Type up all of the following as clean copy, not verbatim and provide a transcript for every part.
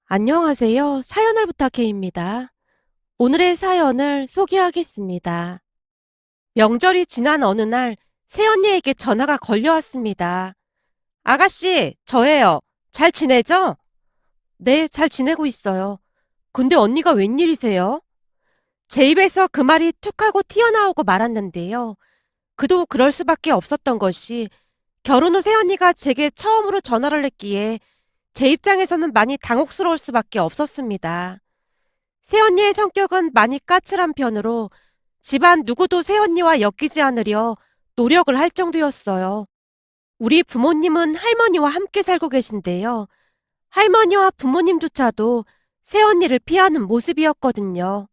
안녕하세요. 사연을 부탁해입니다. 오늘의 사연을 소개하겠습니다. 명절이 지난 어느 날 새언니에게 전화가 걸려왔습니다. 아가씨, 저예요. 잘 지내죠? 네, 잘 지내고 있어요. 근데 언니가 웬일이세요? 제 입에서 그 말이 툭 하고 튀어나오고 말았는데요. 그도 그럴 수밖에 없었던 것이 결혼 후 새언니가 제게 처음으로 전화를 했기에 제 입장에서는 많이 당혹스러울 수밖에 없었습니다. 새언니의 성격은 많이 까칠한 편으로 집안 누구도 새언니와 엮이지 않으려 노력을 할 정도였어요. 우리 부모님은 할머니와 함께 살고 계신데요. 할머니와 부모님조차도 새언니를 피하는 모습이었거든요.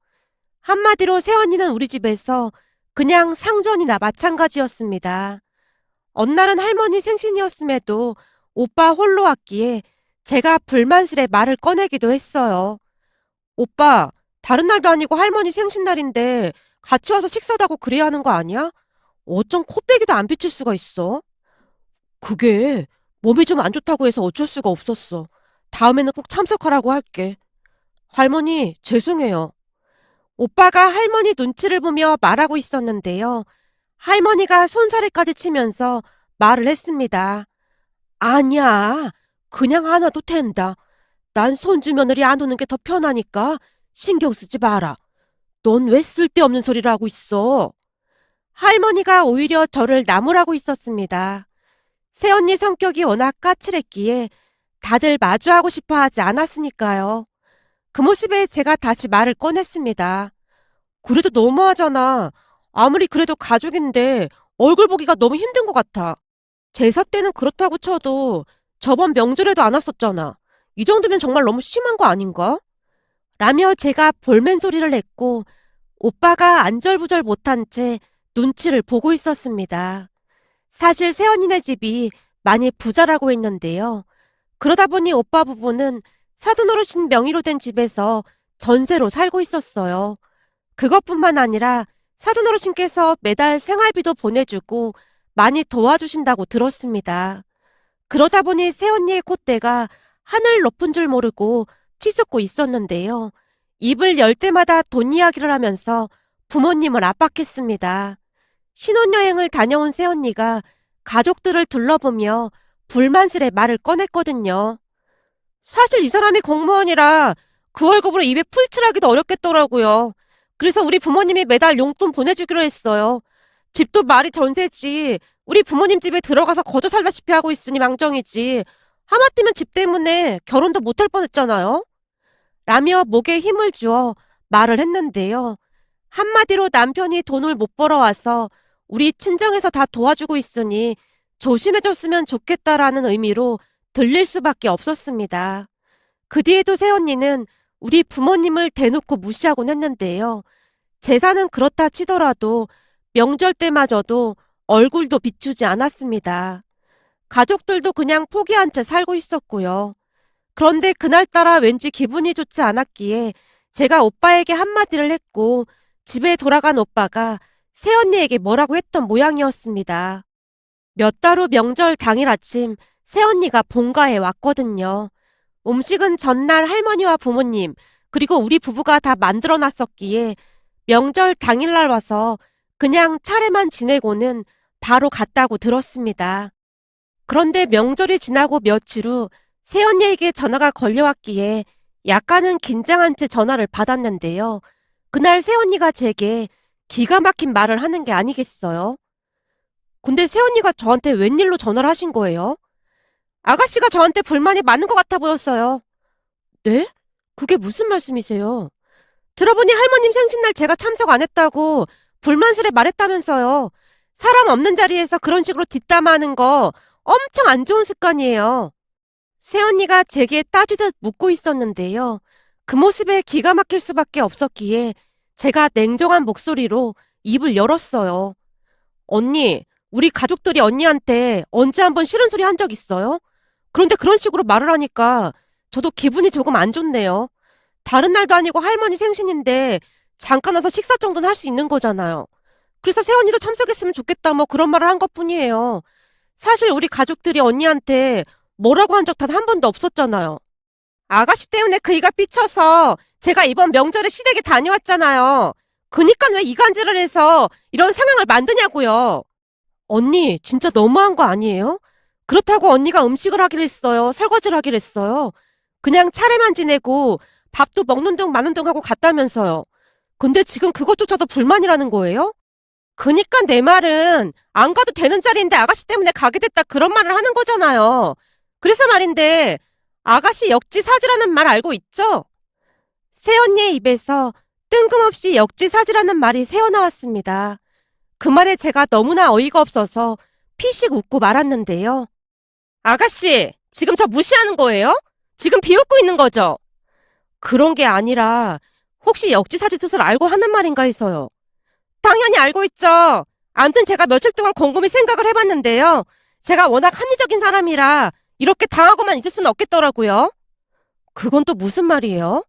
한마디로 새언니는 우리 집에서 그냥 상전이나 마찬가지였습니다. 어느 날은 할머니 생신이었음에도 오빠 홀로 왔기에 제가 불만스레 말을 꺼내기도 했어요. 오빠, 다른 날도 아니고 할머니 생신날인데 같이 와서 식사도 하고 그래야 하는 거 아니야? 어쩜 코빼기도 안 비칠 수가 있어? 그게 몸이 좀 안 좋다고 해서 어쩔 수가 없었어. 다음에는 꼭 참석하라고 할게. 할머니, 죄송해요. 오빠가 할머니 눈치를 보며 말하고 있었는데요. 할머니가 손사래까지 치면서 말을 했습니다. 아니야, 그냥 안 와도 된다. 난 손주 며느리 안 오는 게 더 편하니까 신경 쓰지 마라. 넌 왜 쓸데없는 소리를 하고 있어? 할머니가 오히려 저를 나무라고 있었습니다. 새언니 성격이 워낙 까칠했기에 다들 마주하고 싶어 하지 않았으니까요. 그 모습에 제가 다시 말을 꺼냈습니다. 그래도 너무하잖아. 아무리 그래도 가족인데 얼굴 보기가 너무 힘든 것 같아. 제사 때는 그렇다고 쳐도 저번 명절에도 안 왔었잖아. 이 정도면 정말 너무 심한 거 아닌가? 라며 제가 볼멘 소리를 냈고 오빠가 안절부절 못한 채 눈치를 보고 있었습니다. 사실 새언니네 집이 많이 부자라고 했는데요. 그러다 보니 오빠 부부는 사돈어르신 명의로 된 집에서 전세로 살고 있었어요. 그것뿐만 아니라 사돈어르신께서 매달 생활비도 보내주고 많이 도와주신다고 들었습니다. 그러다 보니 새언니의 콧대가 하늘 높은 줄 모르고 치솟고 있었는데요. 입을 열 때마다 돈 이야기를 하면서 부모님을 압박했습니다. 신혼여행을 다녀온 새언니가 가족들을 둘러보며 불만스레 말을 꺼냈거든요. 사실 이 사람이 공무원이라 그 월급으로 입에 풀칠하기도 어렵겠더라고요. 그래서 우리 부모님이 매달 용돈 보내주기로 했어요. 집도 말이 전세지. 우리 부모님 집에 들어가서 거저 살다시피 하고 있으니 망정이지. 하마터면 집 때문에 결혼도 못할 뻔했잖아요. 라며 목에 힘을 주어 말을 했는데요. 한마디로 남편이 돈을 못 벌어와서 우리 친정에서 다 도와주고 있으니 조심해줬으면 좋겠다라는 의미로 들릴 수밖에 없었습니다. 그 뒤에도 새언니는 우리 부모님을 대놓고 무시하곤 했는데요. 제사는 그렇다 치더라도 명절 때마저도 얼굴도 비추지 않았습니다. 가족들도 그냥 포기한 채 살고 있었고요. 그런데 그날따라 왠지 기분이 좋지 않았기에 제가 오빠에게 한마디를 했고 집에 돌아간 오빠가 새언니에게 뭐라고 했던 모양이었습니다. 몇 달 후 명절 당일 아침 새언니가 본가에 왔거든요. 음식은 전날 할머니와 부모님 그리고 우리 부부가 다 만들어 놨었기에 명절 당일날 와서 그냥 차례만 지내고는 바로 갔다고 들었습니다. 그런데 명절이 지나고 며칠 후 새언니에게 전화가 걸려왔기에 약간은 긴장한 채 전화를 받았는데요. 그날 새언니가 제게 기가 막힌 말을 하는 게 아니겠어요? 근데 새언니가 저한테 웬일로 전화를 하신 거예요? 아가씨가 저한테 불만이 많은 것 같아 보였어요. 네? 그게 무슨 말씀이세요? 들어보니 할머님 생신날 제가 참석 안 했다고 불만스레 말했다면서요. 사람 없는 자리에서 그런 식으로 뒷담화하는 거 엄청 안 좋은 습관이에요. 새언니가 제게 따지듯 묻고 있었는데요. 그 모습에 기가 막힐 수밖에 없었기에 제가 냉정한 목소리로 입을 열었어요. 언니, 우리 가족들이 언니한테 언제 한번 싫은 소리 한 적 있어요? 그런데 그런 식으로 말을 하니까 저도 기분이 조금 안 좋네요. 다른 날도 아니고 할머니 생신인데 잠깐 와서 식사 정도는 할 수 있는 거잖아요. 그래서 새언니도 참석했으면 좋겠다 뭐 그런 말을 한 것뿐이에요. 사실 우리 가족들이 언니한테 뭐라고 한 적 단 한 번도 없었잖아요. 아가씨 때문에 그이가 삐쳐서 제가 이번 명절에 시댁에 다녀왔잖아요. 그니까 왜 이간질을 해서 이런 상황을 만드냐고요. 언니, 진짜 너무한 거 아니에요? 그렇다고 언니가 음식을 하기로 했어요. 설거지를 하기로 했어요. 그냥 차례만 지내고 밥도 먹는 둥 마는 둥 하고 갔다면서요. 근데 지금 그것조차도 불만이라는 거예요? 그니까 내 말은 안 가도 되는 자리인데 아가씨 때문에 가게 됐다 그런 말을 하는 거잖아요. 그래서 말인데 아가씨 역지사지라는 말 알고 있죠? 새언니의 입에서 뜬금없이 역지사지라는 말이 새어나왔습니다. 그 말에 제가 너무나 어이가 없어서 피식 웃고 말았는데요. 아가씨, 지금 저 무시하는 거예요? 지금 비웃고 있는 거죠? 그런 게 아니라 혹시 역지사지 뜻을 알고 하는 말인가 해서요. 당연히 알고 있죠. 암튼 제가 며칠 동안 곰곰이 생각을 해봤는데요. 제가 워낙 합리적인 사람이라 이렇게 당하고만 있을 수는 없겠더라고요. 그건 또 무슨 말이에요?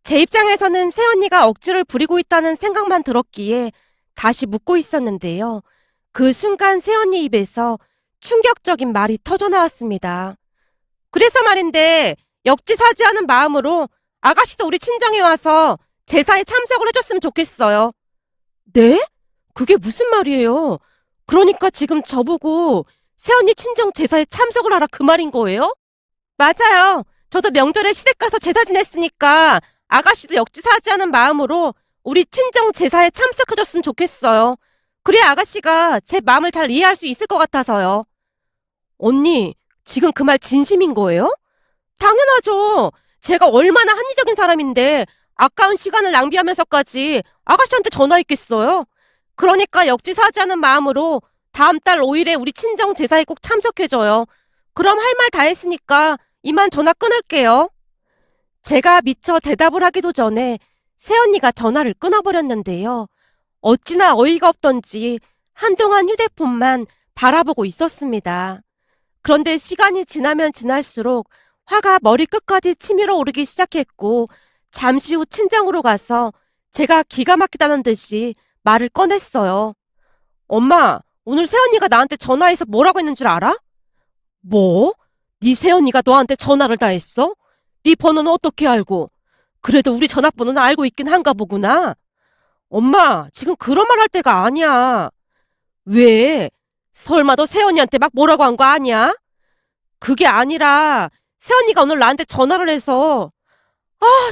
제 입장에서는 새언니가 억지를 부리고 있다는 생각만 들었기에 다시 묻고 있었는데요. 그 순간 새언니 입에서 충격적인 말이 터져나왔습니다. 그래서 말인데 역지사지하는 마음으로 아가씨도 우리 친정에 와서 제사에 참석을 해줬으면 좋겠어요. 네? 그게 무슨 말이에요? 그러니까 지금 저보고 새언니 친정 제사에 참석을 하라 그 말인 거예요? 맞아요. 저도 명절에 시댁 가서 제사 지냈으니까 아가씨도 역지사지하는 마음으로 우리 친정 제사에 참석해줬으면 좋겠어요. 그래야 아가씨가 제 마음을 잘 이해할 수 있을 것 같아서요. 언니, 지금 그 말 진심인 거예요? 당연하죠. 제가 얼마나 합리적인 사람인데 아까운 시간을 낭비하면서까지 아가씨한테 전화했겠어요? 그러니까 역지사지하는 마음으로 다음 달 5일에 우리 친정 제사에 꼭 참석해줘요. 그럼 할 말 다 했으니까 이만 전화 끊을게요. 제가 미처 대답을 하기도 전에 새언니가 전화를 끊어버렸는데요. 어찌나 어이가 없던지 한동안 휴대폰만 바라보고 있었습니다. 그런데 시간이 지나면 지날수록 화가 머리끝까지 치밀어 오르기 시작했고 잠시 후 친정으로 가서 제가 기가 막히다는 듯이 말을 꺼냈어요. 엄마, 오늘 새언니가 나한테 전화해서 뭐라고 했는 줄 알아? 뭐? 네 새언니가 너한테 전화를 다 했어? 네 번호는 어떻게 알고? 그래도 우리 전화번호는 알고 있긴 한가 보구나. 엄마, 지금 그런 말 할 때가 아니야. 왜? 설마 너 새언니한테 막 뭐라고 한 거 아니야? 그게 아니라 새언니가 오늘 나한테 전화를 해서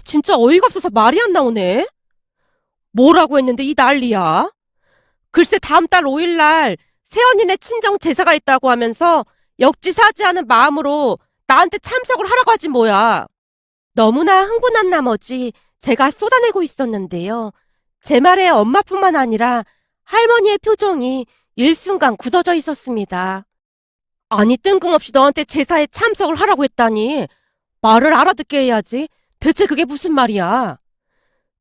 진짜 어이가 없어서 말이 안 나오네. 뭐라고 했는데 이 난리야? 글쎄 다음 달 5일 날 새언니네 친정 제사가 있다고 하면서 역지사지하는 마음으로 나한테 참석을 하라고 하지 뭐야. 너무나 흥분한 나머지 제가 쏟아내고 있었는데요. 제 말에 엄마뿐만 아니라 할머니의 표정이 일순간 굳어져 있었습니다. 아니 뜬금없이 너한테 제사에 참석을 하라고 했다니 말을 알아듣게 해야지. 대체 그게 무슨 말이야?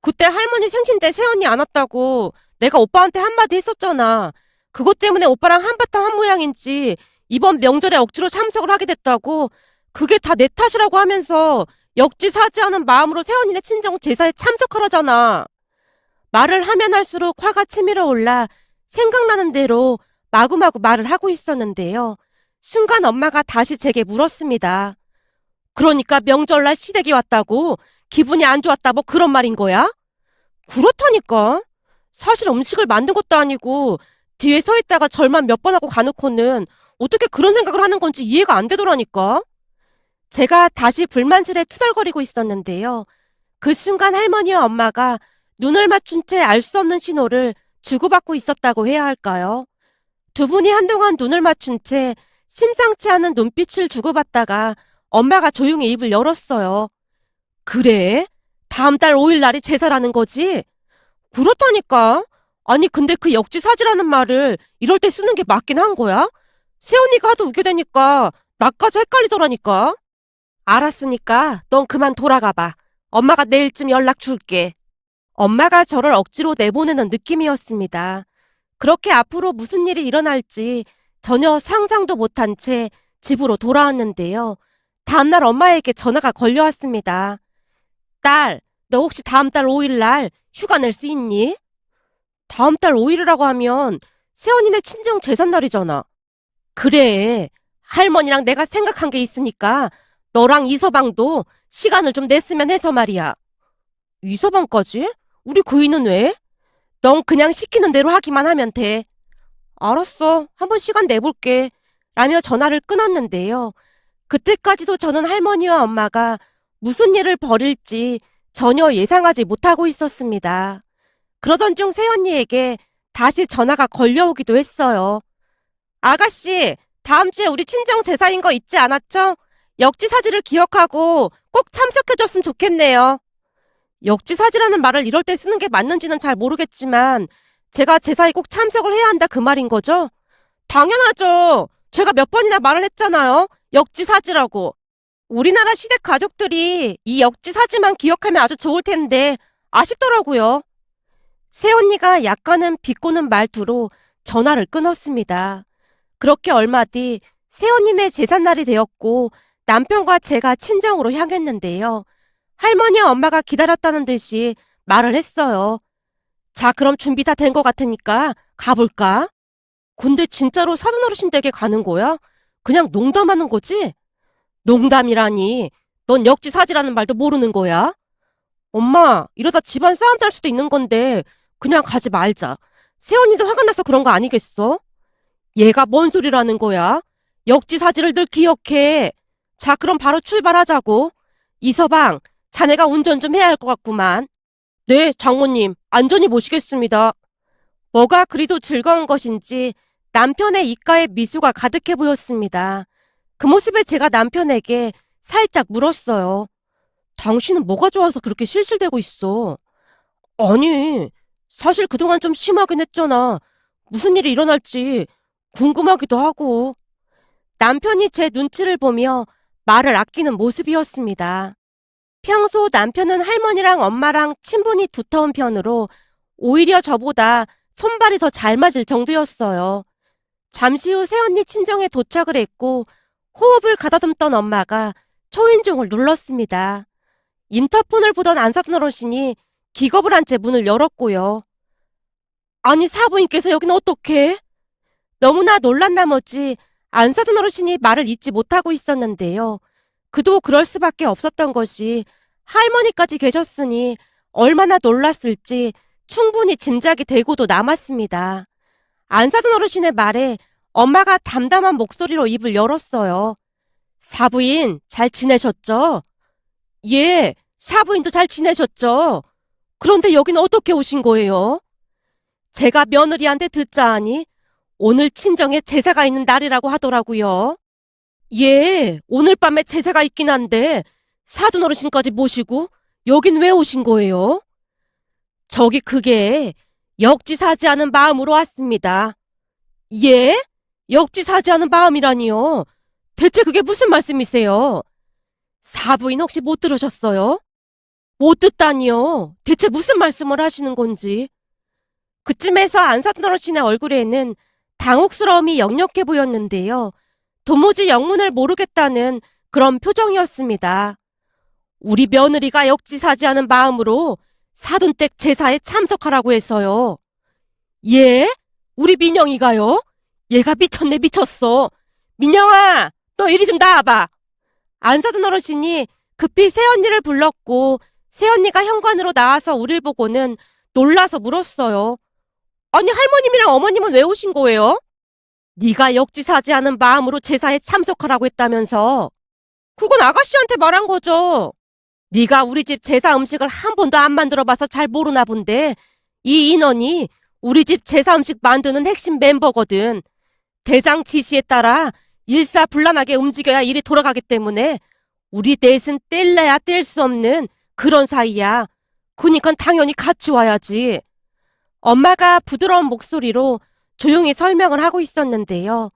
그때 할머니 생신 때 새언니 안 왔다고 내가 오빠한테 한마디 했었잖아. 그것 때문에 오빠랑 한바탕 한 모양인지 이번 명절에 억지로 참석을 하게 됐다고 그게 다 내 탓이라고 하면서 역지사지하는 마음으로 새언니네 친정 제사에 참석하라잖아. 말을 하면 할수록 화가 치밀어 올라 생각나는 대로 마구마구 말을 하고 있었는데요. 순간 엄마가 다시 제게 물었습니다. 그러니까 명절날 시댁이 왔다고 기분이 안 좋았다 뭐 그런 말인 거야? 그렇다니까. 사실 음식을 만든 것도 아니고 뒤에 서 있다가 절만 몇 번 하고 가놓고는 어떻게 그런 생각을 하는 건지 이해가 안 되더라니까. 제가 다시 불만스레 투덜거리고 있었는데요. 그 순간 할머니와 엄마가 눈을 맞춘 채 알 수 없는 신호를 주고받고 있었다고 해야 할까요? 두 분이 한동안 눈을 맞춘 채 심상치 않은 눈빛을 주고받다가 엄마가 조용히 입을 열었어요. 그래? 다음 달 5일 날이 제사라는 거지? 그렇다니까. 아니 근데 그 역지사지라는 말을 이럴 때 쓰는 게 맞긴 한 거야? 세훈이가 하도 웃게 되니까 나까지 헷갈리더라니까. 알았으니까 넌 그만 돌아가 봐. 엄마가 내일쯤 연락 줄게. 엄마가 저를 억지로 내보내는 느낌이었습니다. 그렇게 앞으로 무슨 일이 일어날지 전혀 상상도 못한 채 집으로 돌아왔는데요. 다음날 엄마에게 전화가 걸려왔습니다. 딸, 너 혹시 다음 달 5일 날 휴가 낼 수 있니? 다음 달 5일이라고 하면 세연이네 친정 제삿날이잖아. 그래. 할머니랑 내가 생각한 게 있으니까 너랑 이서방도 시간을 좀 냈으면 해서 말이야. 이서방까지? 우리 그이는 왜? 넌 그냥 시키는 대로 하기만 하면 돼. 알았어. 한번 시간 내볼게. 라며 전화를 끊었는데요. 그때까지도 저는 할머니와 엄마가 무슨 일을 벌일지 전혀 예상하지 못하고 있었습니다. 그러던 중 새언니에게 다시 전화가 걸려오기도 했어요. 아가씨, 다음 주에 우리 친정 제사인 거 잊지 않았죠? 역지사지를 기억하고 꼭 참석해줬으면 좋겠네요. 역지사지라는 말을 이럴 때 쓰는 게 맞는지는 잘 모르겠지만 제가 제사에 꼭 참석을 해야 한다 그 말인 거죠? 당연하죠. 제가 몇 번이나 말을 했잖아요. 역지사지라고. 우리나라 시댁 가족들이 이 역지사지만 기억하면 아주 좋을 텐데 아쉽더라고요. 새언니가 약간은 비꼬는 말투로 전화를 끊었습니다. 그렇게 얼마 뒤 새언니네 제삿날이 되었고 남편과 제가 친정으로 향했는데요. 할머니와 엄마가 기다렸다는 듯이 말을 했어요. 자, 그럼 준비 다 된 것 같으니까 가볼까? 근데 진짜로 사돈어르신 댁에 가는 거야? 그냥 농담하는 거지? 농담이라니. 넌 역지사지라는 말도 모르는 거야? 엄마, 이러다 집안 싸움 날 수도 있는 건데 그냥 가지 말자. 새언니도 화가 나서 그런 거 아니겠어? 얘가 뭔 소리라는 거야? 역지사지를 늘 기억해. 자, 그럼 바로 출발하자고. 이서방, 자네가 운전 좀 해야 할 것 같구만. 네, 장모님, 안전히 모시겠습니다. 뭐가 그리도 즐거운 것인지 남편의 입가에 미소가 가득해 보였습니다. 그 모습에 제가 남편에게 살짝 물었어요. 당신은 뭐가 좋아서 그렇게 실실대고 있어? 아니, 사실 그동안 좀 심하긴 했잖아. 무슨 일이 일어날지 궁금하기도 하고. 남편이 제 눈치를 보며 말을 아끼는 모습이었습니다. 평소 남편은 할머니랑 엄마랑 친분이 두터운 편으로 오히려 저보다 손발이 더 잘 맞을 정도였어요. 잠시 후 새언니 친정에 도착을 했고 호흡을 가다듬던 엄마가 초인종을 눌렀습니다. 인터폰을 보던 안사돈 어르신이 기겁을 한 채 문을 열었고요. 아니, 사부인께서 여긴 어떻게? 너무나 놀란 나머지 안사돈 어르신이 말을 잇지 못하고 있었는데요. 그도 그럴 수밖에 없었던 것이 할머니까지 계셨으니 얼마나 놀랐을지 충분히 짐작이 되고도 남았습니다. 안사돈 어르신의 말에 엄마가 담담한 목소리로 입을 열었어요. 사부인, 잘 지내셨죠? 예, 사부인도 잘 지내셨죠? 그런데 여기는 어떻게 오신 거예요? 제가 며느리한테 듣자 하니 오늘 친정에 제사가 있는 날이라고 하더라고요. 예, 오늘 밤에 제사가 있긴 한데 사돈 어르신까지 모시고 여긴 왜 오신 거예요? 저기 그게 역지사지하는 마음으로 왔습니다. 예? 역지사지하는 마음이라니요? 대체 그게 무슨 말씀이세요? 사부인 혹시 못 들으셨어요? 못 듣다니요? 대체 무슨 말씀을 하시는 건지. 그쯤에서 안사돈 어르신의 얼굴에는 당혹스러움이 역력해 보였는데요. 도무지 영문을 모르겠다는 그런 표정이었습니다. 우리 며느리가 역지사지하는 마음으로 사돈댁 제사에 참석하라고 해서요. 예? 우리 민영이가요? 얘가 미쳤네 미쳤어. 민영아, 너 이리 좀 나와봐. 안사돈 어르신이 급히 새언니를 불렀고 새언니가 현관으로 나와서 우릴 보고는 놀라서 물었어요. 아니, 할머님이랑 어머님은 왜 오신 거예요? 네가 역지사지하는 마음으로 제사에 참석하라고 했다면서. 그건 아가씨한테 말한 거죠. 네가 우리 집 제사 음식을 한 번도 안 만들어봐서 잘 모르나 본데 이 인원이 우리 집 제사 음식 만드는 핵심 멤버거든. 대장 지시에 따라 일사불란하게 움직여야 일이 돌아가기 때문에 우리 넷은 뗄래야 뗄 수 없는 그런 사이야. 그니까 당연히 같이 와야지. 엄마가 부드러운 목소리로 조용히 설명을 하고 있었는데요.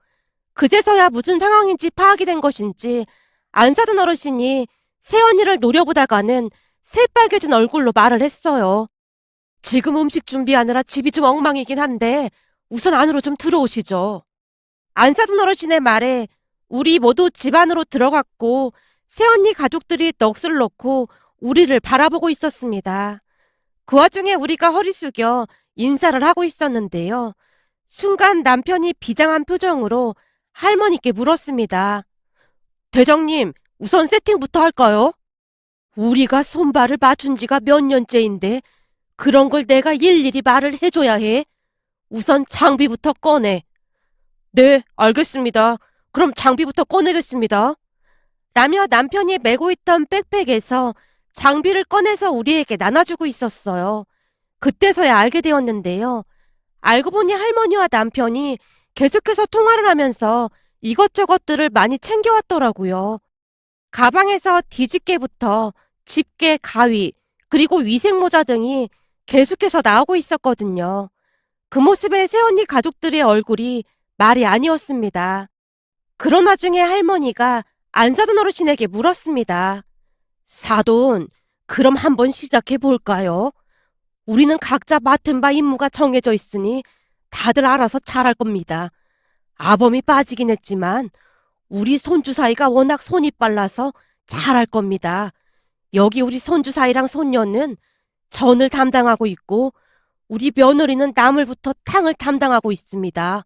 그제서야 무슨 상황인지 파악이 된 것인지 안사돈 어르신이 새언니를 노려보다가는 새빨개진 얼굴로 말을 했어요. 지금 음식 준비하느라 집이 좀 엉망이긴 한데 우선 안으로 좀 들어오시죠. 안사돈 어르신의 말에 우리 모두 집 안으로 들어갔고 새언니 가족들이 넋을 놓고 우리를 바라보고 있었습니다. 그 와중에 우리가 허리 숙여 인사를 하고 있었는데요. 순간 남편이 비장한 표정으로 할머니께 물었습니다. 대장님, 우선 세팅부터 할까요? 우리가 손발을 맞춘 지가 몇 년째인데 그런 걸 내가 일일이 말을 해줘야 해. 우선 장비부터 꺼내. 네, 알겠습니다. 그럼 장비부터 꺼내겠습니다. 라며 남편이 메고 있던 백팩에서 장비를 꺼내서 우리에게 나눠주고 있었어요. 그때서야 알게 되었는데요. 알고 보니 할머니와 남편이 계속해서 통화를 하면서 이것저것들을 많이 챙겨왔더라고요. 가방에서 뒤집개부터 집게, 가위, 그리고 위생모자 등이 계속해서 나오고 있었거든요. 그 모습에 새언니 가족들의 얼굴이 말이 아니었습니다. 그런 와중에 할머니가 안사돈 어르신에게 물었습니다. 사돈, 그럼 한번 시작해 볼까요? 우리는 각자 맡은 바 임무가 정해져 있으니 다들 알아서 잘할 겁니다. 아범이 빠지긴 했지만 우리 손주 사이가 워낙 손이 빨라서 잘할 겁니다. 여기 우리 손주 사이랑 손녀는 전을 담당하고 있고 우리 며느리는 나물부터 탕을 담당하고 있습니다.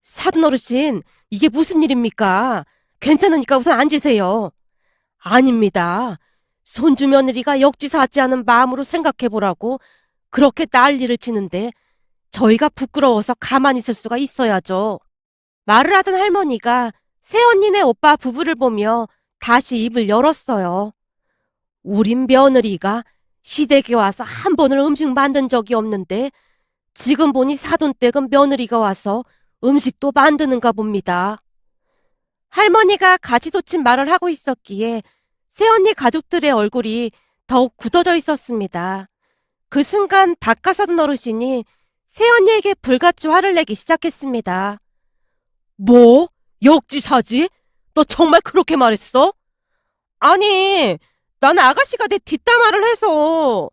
사돈 어르신, 이게 무슨 일입니까? 괜찮으니까 우선 앉으세요. 아닙니다. 손주 며느리가 역지사지 않은 마음으로 생각해보라고 그렇게 난리를 치는데 저희가 부끄러워서 가만히 있을 수가 있어야죠. 말을 하던 할머니가 새언니네 오빠 부부를 보며 다시 입을 열었어요. 우린 며느리가 시댁에 와서 한 번을 음식 만든 적이 없는데 지금 보니 사돈댁은 며느리가 와서 음식도 만드는가 봅니다. 할머니가 가지도친 말을 하고 있었기에 새언니 가족들의 얼굴이 더욱 굳어져 있었습니다. 그 순간 박가사돈 어르신이 새언니에게 불같이 화를 내기 시작했습니다. 뭐? 역지사지? 너 정말 그렇게 말했어? 아니, 난 아가씨가 내 뒷담화를 해서.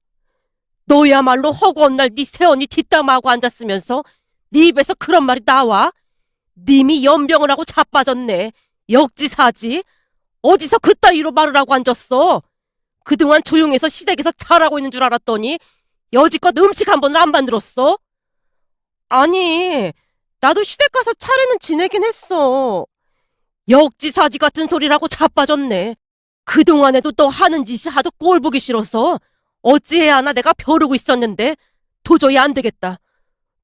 너야말로 허구한 날 네 새언니 뒷담화하고 앉았으면서 네 입에서 그런 말이 나와? 님이 연병을 하고 자빠졌네. 역지사지? 어디서 그따위로 말을 하고 앉았어? 그동안 조용해서 시댁에서 잘하고 있는 줄 알았더니 여지껏 음식 한 번을 안 만들었어? 아니, 나도 시댁 가서 차례는 지내긴 했어. 역지사지 같은 소리라고 자빠졌네. 그동안에도 너 하는 짓이 하도 꼴 보기 싫어서 어찌해야 하나 내가 벼르고 있었는데 도저히 안 되겠다.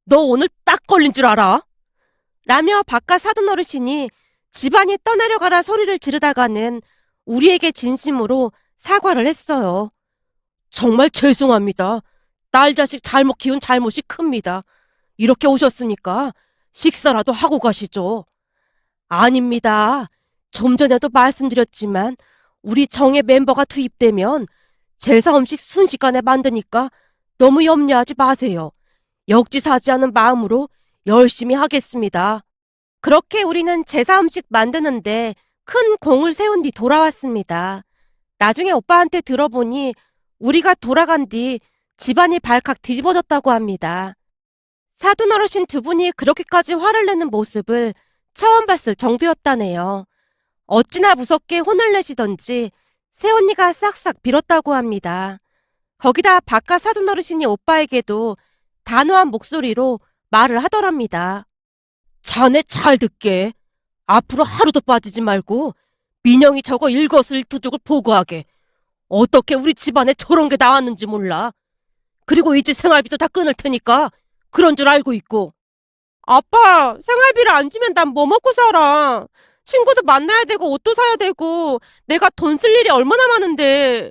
너 오늘 딱 걸린 줄 알아? 라며 바깥 사돈 어르신이 집안이 떠내려가라 소리를 지르다가는 우리에게 진심으로 사과를 했어요. 정말 죄송합니다. 딸 자식 잘못 키운 잘못이 큽니다. 이렇게 오셨으니까 식사라도 하고 가시죠. 아닙니다. 좀 전에도 말씀드렸지만 우리 정예 멤버가 투입되면 제사 음식 순식간에 만드니까 너무 염려하지 마세요. 역지사지 않은 마음으로 열심히 하겠습니다. 그렇게 우리는 제사 음식 만드는데 큰 공을 세운 뒤 돌아왔습니다. 나중에 오빠한테 들어보니 우리가 돌아간 뒤 집안이 발칵 뒤집어졌다고 합니다. 사돈 어르신 두 분이 그렇게까지 화를 내는 모습을 처음 봤을 정도였다네요. 어찌나 무섭게 혼을 내시던지 새언니가 싹싹 빌었다고 합니다. 거기다 바깥 사돈 어르신이 오빠에게도 단호한 목소리로 말을 하더랍니다. 자네 잘 듣게. 앞으로 하루도 빠지지 말고 민영이 저거 일거수일투족을 보고하게. 어떻게 우리 집안에 저런 게 나왔는지 몰라. 그리고 이제 생활비도 다 끊을 테니까 그런 줄 알고 있고. 아빠, 생활비를 안 주면 난 뭐 먹고 살아. 친구도 만나야 되고 옷도 사야 되고 내가 돈 쓸 일이 얼마나 많은데.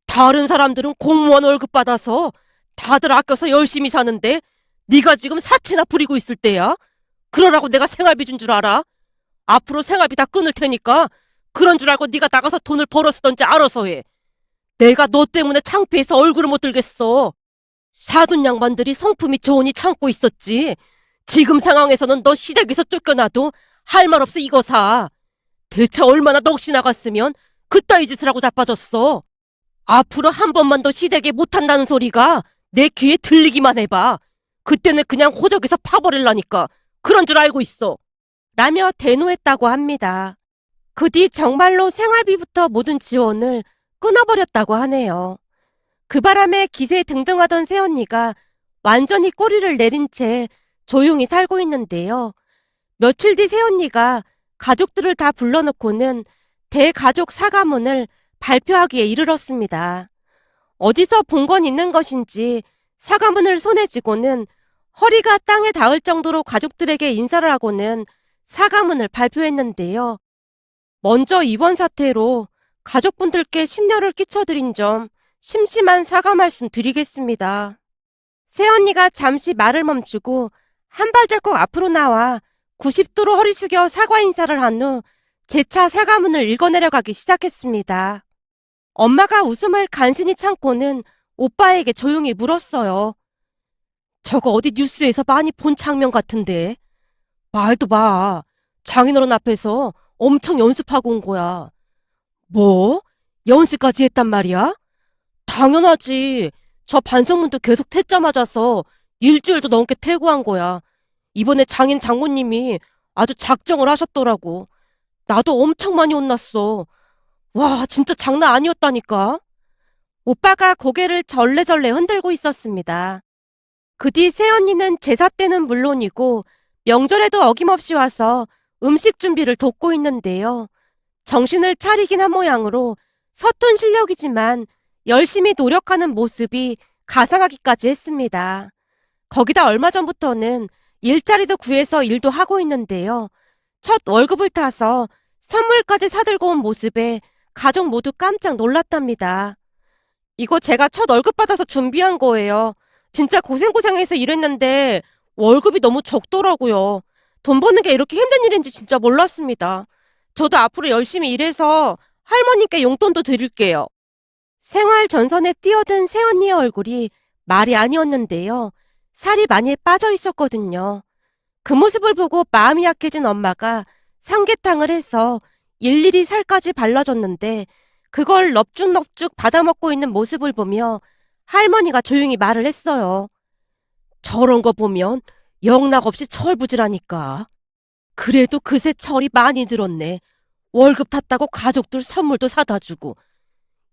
다른 사람들은 공무원 월급 받아서 다들 아껴서 열심히 사는데 네가 지금 사치나 부리고 있을 때야. 그러라고 내가 생활비 준 줄 알아? 앞으로 생활비 다 끊을 테니까 그런 줄 알고 네가 나가서 돈을 벌어 쓰던지 알아서 해. 내가 너 때문에 창피해서 얼굴을 못 들겠어. 사돈 양반들이 성품이 좋으니 참고 있었지. 지금 상황에서는 너 시댁에서 쫓겨나도 할 말 없어 이거 사. 대체 얼마나 넋이 나갔으면 그따위 짓을 하고 자빠졌어. 앞으로 한 번만 더 시댁에 못한다는 소리가 내 귀에 들리기만 해봐. 그때는 그냥 호적에서 파버릴라니까. 그런 줄 알고 있어. 라며 대노했다고 합니다. 그 뒤 정말로 생활비부터 모든 지원을 끊어버렸다고 하네요. 그 바람에 기세 등등하던 새언니가 완전히 꼬리를 내린 채 조용히 살고 있는데요. 며칠 뒤 새언니가 가족들을 다 불러놓고는 대가족 사과문을 발표하기에 이르렀습니다. 어디서 본 건 있는 것인지 사과문을 손에 쥐고는 허리가 땅에 닿을 정도로 가족들에게 인사를 하고는 사과문을 발표했는데요. 먼저 이번 사태로 가족분들께 심려를 끼쳐드린 점 심심한 사과 말씀 드리겠습니다. 새언니가 잠시 말을 멈추고 한 발자국 앞으로 나와 90도로 허리 숙여 사과 인사를 한 후 재차 사과문을 읽어내려가기 시작했습니다. 엄마가 웃음을 간신히 참고는 오빠에게 조용히 물었어요. 저거 어디 뉴스에서 많이 본 장면 같은데. 말도 마. 장인어른 앞에서 엄청 연습하고 온 거야. 뭐? 연습까지 했단 말이야? 당연하지. 저 반성문도 계속 태자 맞아서 일주일도 넘게 태고 한 거야. 이번에 장인 장모님이 아주 작정을 하셨더라고. 나도 엄청 많이 혼났어. 와, 진짜 장난 아니었다니까. 오빠가 고개를 절레절레 흔들고 있었습니다. 그 뒤 새언니는 제사 때는 물론이고 명절에도 어김없이 와서 음식 준비를 돕고 있는데요. 정신을 차리긴 한 모양으로 서툰 실력이지만 열심히 노력하는 모습이 가상하기까지 했습니다. 거기다 얼마 전부터는 일자리도 구해서 일도 하고 있는데요. 첫 월급을 타서 선물까지 사들고 온 모습에 가족 모두 깜짝 놀랐답니다. 이거 제가 첫 월급 받아서 준비한 거예요. 진짜 고생고생해서 일했는데 월급이 너무 적더라고요. 돈 버는 게 이렇게 힘든 일인지 진짜 몰랐습니다. 저도 앞으로 열심히 일해서 할머니께 용돈도 드릴게요. 생활 전선에 뛰어든 새언니의 얼굴이 말이 아니었는데요. 살이 많이 빠져 있었거든요. 그 모습을 보고 마음이 약해진 엄마가 삼계탕을 해서 일일이 살까지 발라줬는데 그걸 넙죽넙죽 받아먹고 있는 모습을 보며 할머니가 조용히 말을 했어요. 저런 거 보면 영락없이 철부지라니까. 그래도 그새 철이 많이 들었네. 월급 탔다고 가족들 선물도 사다 주고.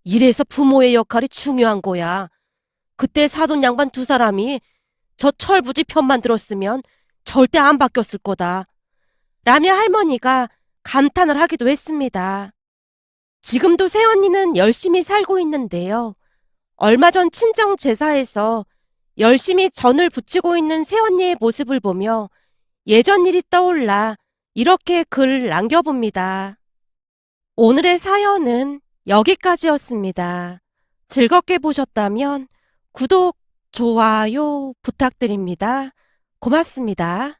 이래서 부모의 역할이 중요한 거야. 그때 사돈 양반 두 사람이 저 철부지 편만 들었으면 절대 안 바뀌었을 거다. 라며 할머니가 감탄을 하기도 했습니다. 지금도 새언니는 열심히 살고 있는데요. 얼마 전 친정 제사에서 열심히 전을 부치고 있는 새언니의 모습을 보며 예전 일이 떠올라 이렇게 글을 남겨봅니다. 오늘의 사연은 여기까지였습니다. 즐겁게 보셨다면 구독, 좋아요 부탁드립니다. 고맙습니다.